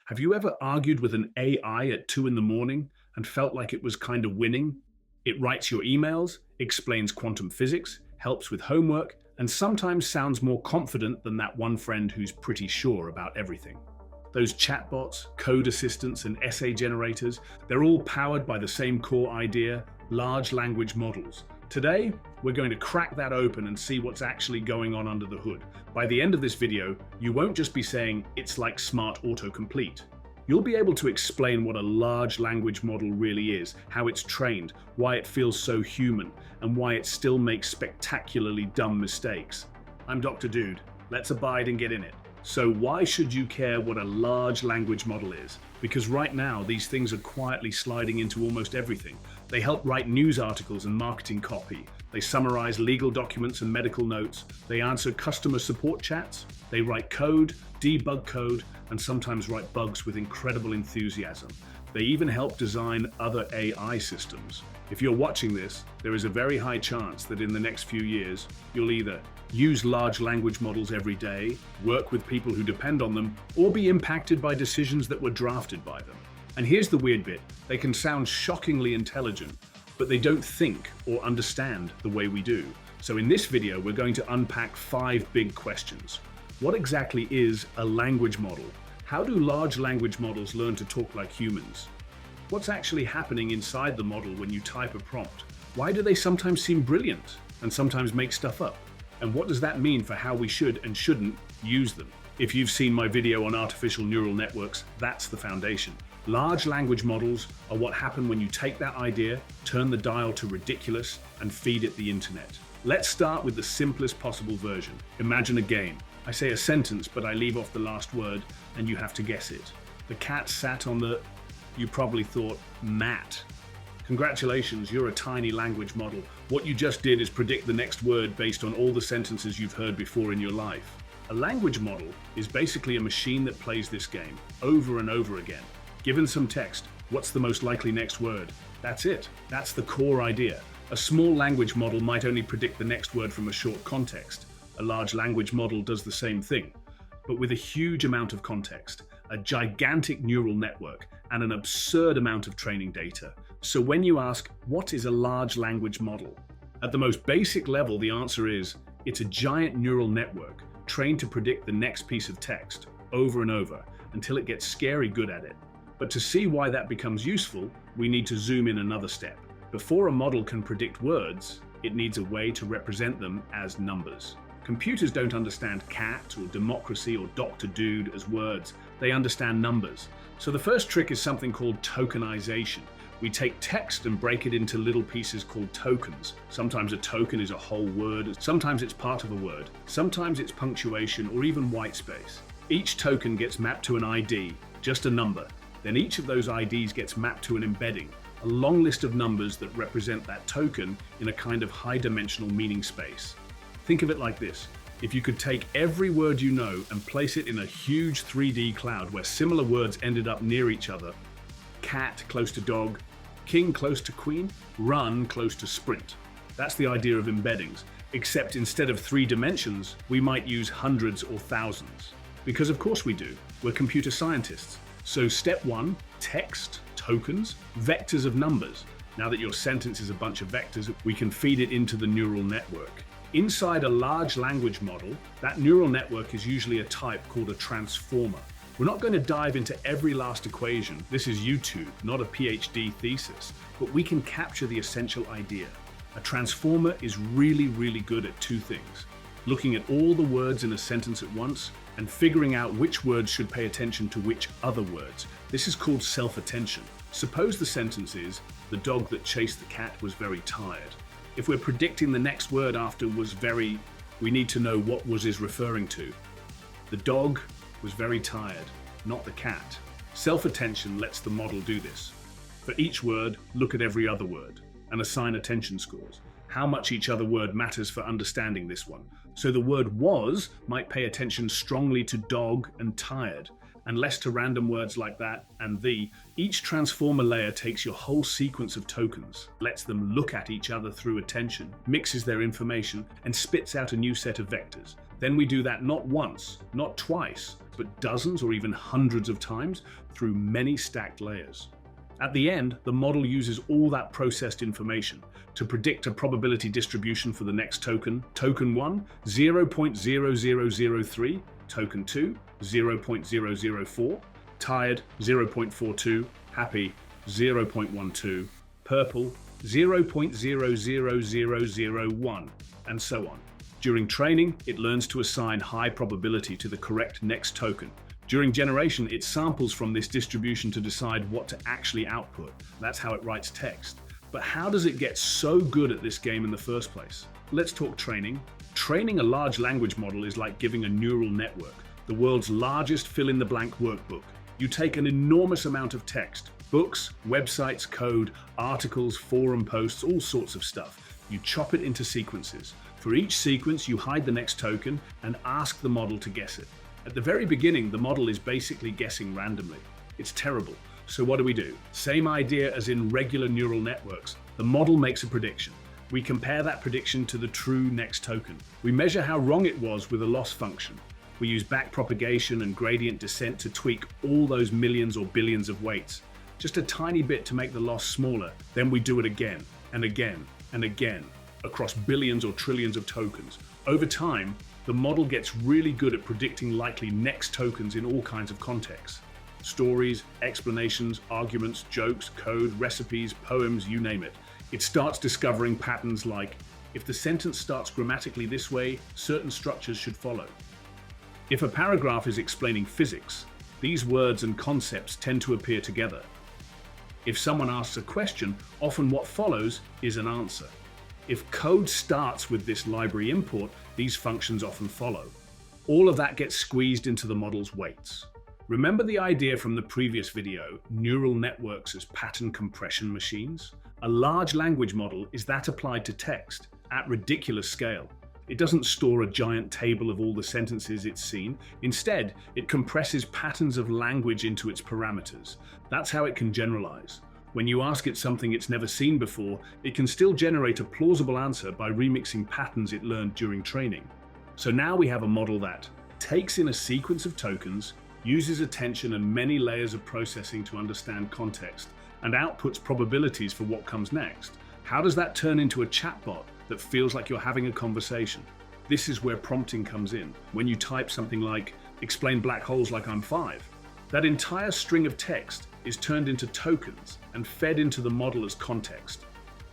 Have you ever argued with an AI at 2 in the morning and felt like it was kind of winning? It writes your emails, explains quantum physics, helps with homework, and sometimes sounds more confident than that one friend who's pretty sure about everything. Those chatbots, code assistants, and essay generators, they're all powered by the same core idea: large language models. Today, we're going to crack that open and see what's actually going on under the hood. By the end of this video, you won't just be saying it's like smart autocomplete. You'll be able to explain what a large language model really is, how it's trained, why it feels so human, and why it still makes spectacularly dumb mistakes. I'm Dr. Dude. Let's abide and get in it. So why should you care what a large language model is? Because right now, these things are quietly sliding into almost everything. They help write news articles and marketing copy. They summarize legal documents and medical notes. They answer customer support chats. They write code, debug code, and sometimes write bugs with incredible enthusiasm. They even help design other AI systems. If you're watching this, there is a very high chance that in the next few years, you'll either use large language models every day, work with people who depend on them, or be impacted by decisions that were drafted by them. And here's the weird bit: they can sound shockingly intelligent, but they don't think or understand the way we do. So in this video, we're going to unpack 5 big questions. What exactly is a language model? How do large language models learn to talk like humans? What's actually happening inside the model when you type a prompt? Why do they sometimes seem brilliant and sometimes make stuff up? And what does that mean for how we should and shouldn't use them? If you've seen my video on artificial neural networks, that's the foundation. Large language models are what happen when you take that idea, turn the dial to ridiculous, and feed it the internet. Let's start with the simplest possible version. Imagine a game. I say a sentence, but I leave off the last word, and you have to guess it. The cat sat on the... You probably thought, mat. Congratulations, you're a tiny language model. What you just did is predict the next word based on all the sentences you've heard before in your life. A language model is basically a machine that plays this game over and over again. Given some text, what's the most likely next word? That's it. That's the core idea. A small language model might only predict the next word from a short context. A large language model does the same thing, but with a huge amount of context, a gigantic neural network, and an absurd amount of training data. So when you ask, what is a large language model? At the most basic level, the answer is, it's a giant neural network trained to predict the next piece of text over and over until it gets scary good at it. But to see why that becomes useful, we need to zoom in another step. Before a model can predict words, it needs a way to represent them as numbers. Computers don't understand cat or democracy or Dr. Dude as words. They understand numbers. So the first trick is something called tokenization. We take text and break it into little pieces called tokens. Sometimes a token is a whole word, sometimes it's part of a word, sometimes it's punctuation or even white space. Each token gets mapped to an ID, just a number. Then each of those IDs gets mapped to an embedding, a long list of numbers that represent that token in a kind of high-dimensional meaning space. Think of it like this. If you could take every word you know and place it in a huge 3D cloud where similar words ended up near each other, cat close to dog, king close to queen, run close to sprint. That's the idea of embeddings, except instead of 3 dimensions, we might use hundreds or thousands. Because of course we do, we're computer scientists. So step 1, text, tokens, vectors of numbers. Now that your sentence is a bunch of vectors, we can feed it into the neural network. Inside a large language model, that neural network is usually a type called a transformer. We're not going to dive into every last equation. This is YouTube, not a PhD thesis, but we can capture the essential idea. A transformer is really good at 2 things: looking at all the words in a sentence at once and figuring out which words should pay attention to which other words. This is called self-attention. Suppose the sentence is, the dog that chased the cat was very tired. If we're predicting the next word after was very, we need to know what was is referring to. The dog was very tired, not the cat. Self-attention lets the model do this. For each word, look at every other word and assign attention scores. How much each other word matters for understanding this one. So the word was might pay attention strongly to dog and tired, and less to random words like that and the. Each transformer layer takes your whole sequence of tokens, lets them look at each other through attention, mixes their information, and spits out a new set of vectors. Then we do that not once, not twice, but dozens or even hundreds of times through many stacked layers. At the end, the model uses all that processed information to predict a probability distribution for the next token. Token 1, 0.0003, token 2, 0.004, tired, 0.42, happy, 0.12, purple, 0.00001, and so on. During training, it learns to assign high probability to the correct next token. During generation, it samples from this distribution to decide what to actually output. That's how it writes text. But how does it get so good at this game in the first place? Let's talk training. Training a large language model is like giving a neural network the world's largest fill-in-the-blank workbook. You take an enormous amount of text, books, websites, code, articles, forum posts, all sorts of stuff. You chop it into sequences. For each sequence, you hide the next token and ask the model to guess it. At the very beginning, the model is basically guessing randomly. It's terrible. So what do? Same idea as in regular neural networks. The model makes a prediction. We compare that prediction to the true next token. We measure how wrong it was with a loss function. We use backpropagation and gradient descent to tweak all those millions or billions of weights. Just a tiny bit to make the loss smaller. Then we do it again and again and again across billions or trillions of tokens. Over time, the model gets really good at predicting likely next tokens in all kinds of contexts. Stories, explanations, arguments, jokes, code, recipes, poems, you name it. It starts discovering patterns like, if the sentence starts grammatically this way, certain structures should follow. If a paragraph is explaining physics, these words and concepts tend to appear together. If someone asks a question, often what follows is an answer. If code starts with this library import, these functions often follow. All of that gets squeezed into the model's weights. Remember the idea from the previous video, neural networks as pattern compression machines? A large language model is that applied to text at ridiculous scale. It doesn't store a giant table of all the sentences it's seen. Instead, it compresses patterns of language into its parameters. That's how it can generalize. When you ask it something it's never seen before, it can still generate a plausible answer by remixing patterns it learned during training. So now we have a model that takes in a sequence of tokens, uses attention and many layers of processing to understand context, and outputs probabilities for what comes next. How does that turn into a chatbot that feels like you're having a conversation? This is where prompting comes in. When you type something like, explain black holes like I'm 5, that entire string of text is turned into tokens and fed into the model as context.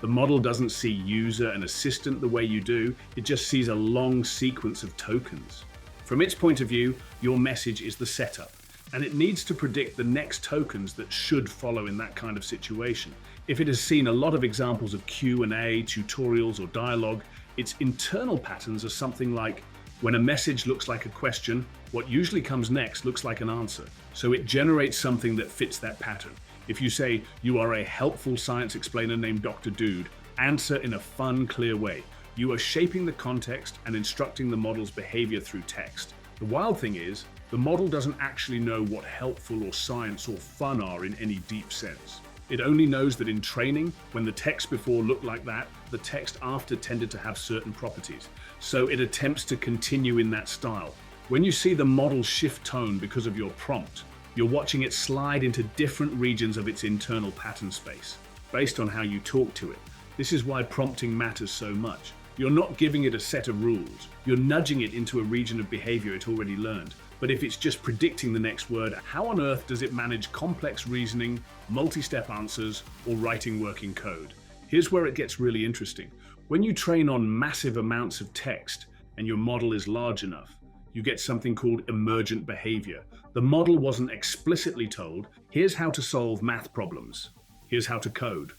The model doesn't see user and assistant the way you do, it just sees a long sequence of tokens. From its point of view, your message is the setup, and it needs to predict the next tokens that should follow in that kind of situation. If it has seen a lot of examples of Q&A, tutorials, or dialogue, its internal patterns are something like, when a message looks like a question, what usually comes next looks like an answer. So it generates something that fits that pattern. If you say, you are a helpful science explainer named Dr. Dude, answer in a fun, clear way. You are shaping the context and instructing the model's behavior through text. The wild thing is, the model doesn't actually know what helpful or science or fun are in any deep sense. It only knows that in training, when the text before looked like that, the text after tended to have certain properties. So it attempts to continue in that style. When you see the model shift tone because of your prompt, you're watching it slide into different regions of its internal pattern space, based on how you talk to it. This is why prompting matters so much. You're not giving it a set of rules. You're nudging it into a region of behavior it already learned. But if it's just predicting the next word, how on earth does it manage complex reasoning, multi-step answers, or writing working code? Here's where it gets really interesting. When you train on massive amounts of text and your model is large enough, you get something called emergent behavior. The model wasn't explicitly told, here's how to solve math problems. Here's how to code.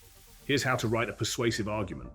Here's how to write a persuasive argument.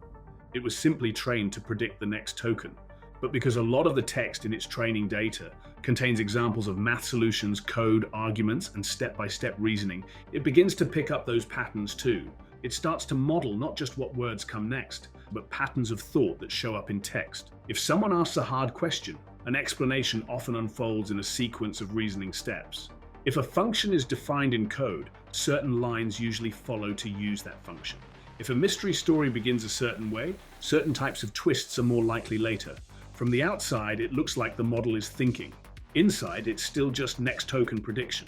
It was simply trained to predict the next token. But because a lot of the text in its training data contains examples of math solutions, code, arguments, and step-by-step reasoning, it begins to pick up those patterns too. It starts to model not just what words come next, but patterns of thought that show up in text. If someone asks a hard question, an explanation often unfolds in a sequence of reasoning steps. If a function is defined in code, certain lines usually follow to use that function. If a mystery story begins a certain way, certain types of twists are more likely later. From the outside, it looks like the model is thinking. Inside, it's still just next token prediction,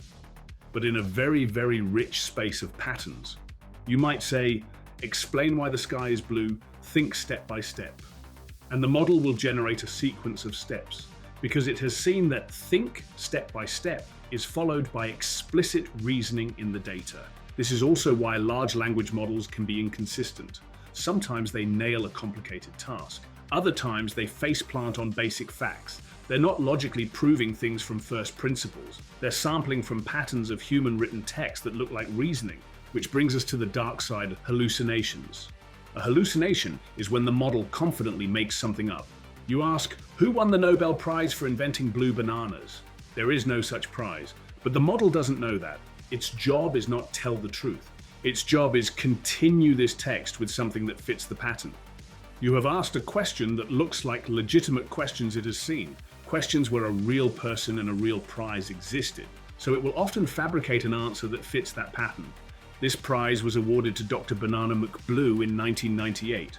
but in a very, very rich space of patterns. You might say, explain why the sky is blue, think step by step. And the model will generate a sequence of steps, because it has seen that think step by step is followed by explicit reasoning in the data. This is also why large language models can be inconsistent. Sometimes they nail a complicated task. Other times they faceplant on basic facts. They're not logically proving things from first principles. They're sampling from patterns of human written text that look like reasoning, which brings us to the dark side of hallucinations. A hallucination is when the model confidently makes something up. You ask, who won the Nobel Prize for inventing blue bananas? There is no such prize, but the model doesn't know that. Its job is not tell the truth. Its job is continue this text with something that fits the pattern. You have asked a question that looks like legitimate questions it has seen, questions where a real person and a real prize existed. So it will often fabricate an answer that fits that pattern. This prize was awarded to Dr. Banana McBlue in 1998,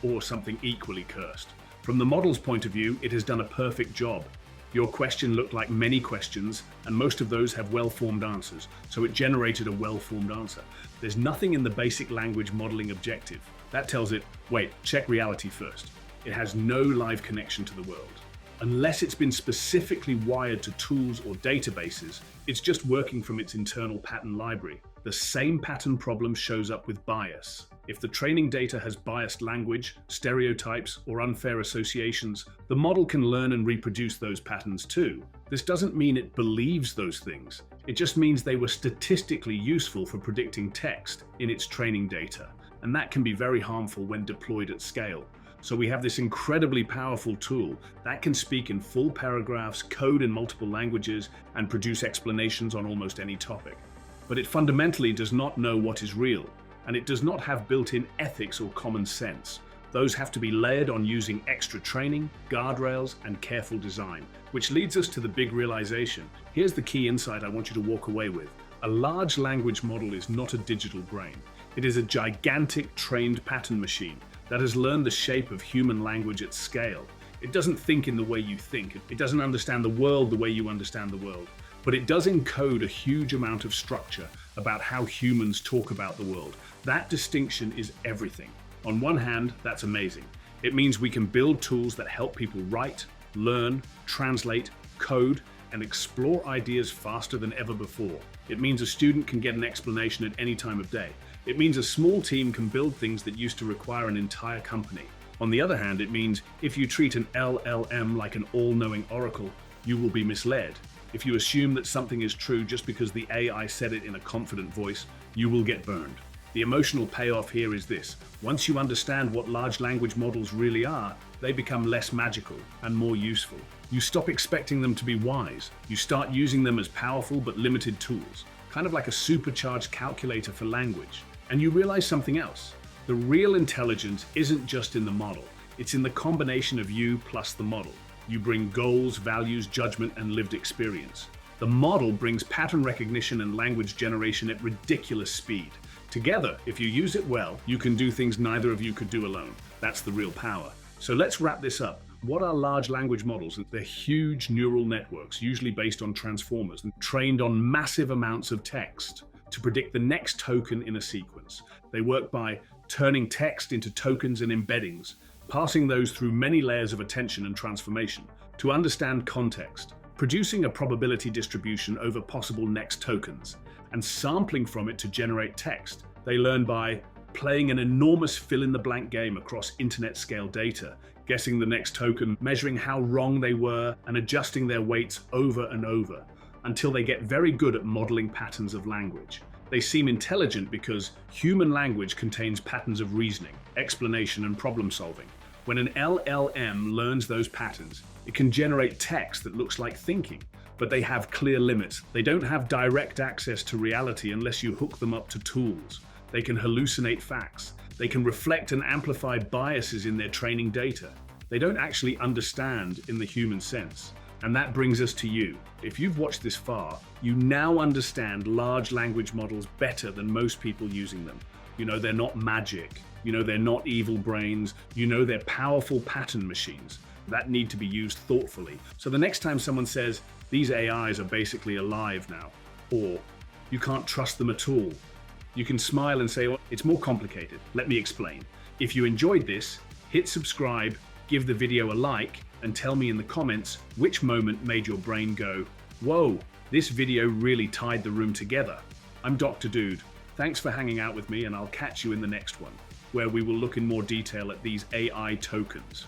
or something equally cursed. From the model's point of view, it has done a perfect job. Your question looked like many questions, and most of those have well-formed answers, so it generated a well-formed answer. There's nothing in the basic language modeling objective. That tells it, wait, check reality first. It has no live connection to the world. Unless it's been specifically wired to tools or databases, it's just working from its internal pattern library. The same pattern problem shows up with bias. If the training data has biased language, stereotypes, or unfair associations, the model can learn and reproduce those patterns too. This doesn't mean it believes those things. It just means they were statistically useful for predicting text in its training data, and that can be very harmful when deployed at scale. So we have this incredibly powerful tool that can speak in full paragraphs, code in multiple languages, and produce explanations on almost any topic. But it fundamentally does not know what is real, and it does not have built-in ethics or common sense. Those have to be layered on using extra training, guardrails, and careful design, which leads us to the big realization. Here's the key insight I want you to walk away with. A large language model is not a digital brain. It is a gigantic trained pattern machine that has learned the shape of human language at scale. It doesn't think in the way you think. It doesn't understand the world the way you understand the world. But it does encode a huge amount of structure about how humans talk about the world. That distinction is everything. On one hand, that's amazing. It means we can build tools that help people write, learn, translate, code, and explore ideas faster than ever before. It means a student can get an explanation at any time of day. It means a small team can build things that used to require an entire company. On the other hand, it means if you treat an LLM like an all-knowing oracle, you will be misled. If you assume that something is true just because the AI said it in a confident voice, you will get burned. The emotional payoff here is this. Once you understand what large language models really are, they become less magical and more useful. You stop expecting them to be wise. You start using them as powerful but limited tools, kind of like a supercharged calculator for language. And you realize something else. The real intelligence isn't just in the model. It's in the combination of you plus the model. You bring goals, values, judgment, and lived experience. The model brings pattern recognition and language generation at ridiculous speed. Together, if you use it well, you can do things neither of you could do alone. That's the real power. So let's wrap this up. What are large language models? They're huge neural networks, usually based on transformers, and trained on massive amounts of text to predict the next token in a sequence. They work by turning text into tokens and embeddings, passing those through many layers of attention and transformation to understand context, producing a probability distribution over possible next tokens, and sampling from it to generate text. They learn by playing an enormous fill-in-the-blank game across internet-scale data, guessing the next token, measuring how wrong they were, and adjusting their weights over and over, until they get very good at modeling patterns of language. They seem intelligent because human language contains patterns of reasoning, explanation, and problem solving. When an LLM learns those patterns, it can generate text that looks like thinking, but they have clear limits. They don't have direct access to reality unless you hook them up to tools. They can hallucinate facts. They can reflect and amplify biases in their training data. They don't actually understand in the human sense. And that brings us to you. If you've watched this far, you now understand large language models better than most people using them. You know, they're not magic. You know, they're not evil brains. You know, they're powerful pattern machines. that need to be used thoughtfully. So the next time someone says, these AIs are basically alive now, or you can't trust them at all, you can smile and say, oh, it's more complicated. Let me explain. If you enjoyed this, hit subscribe, give the video a like, and tell me in the comments which moment made your brain go, whoa, this video really tied the room together. I'm Dr. Dude. Thanks for hanging out with me, and I'll catch you in the next one, where we will look in more detail at these AI tokens.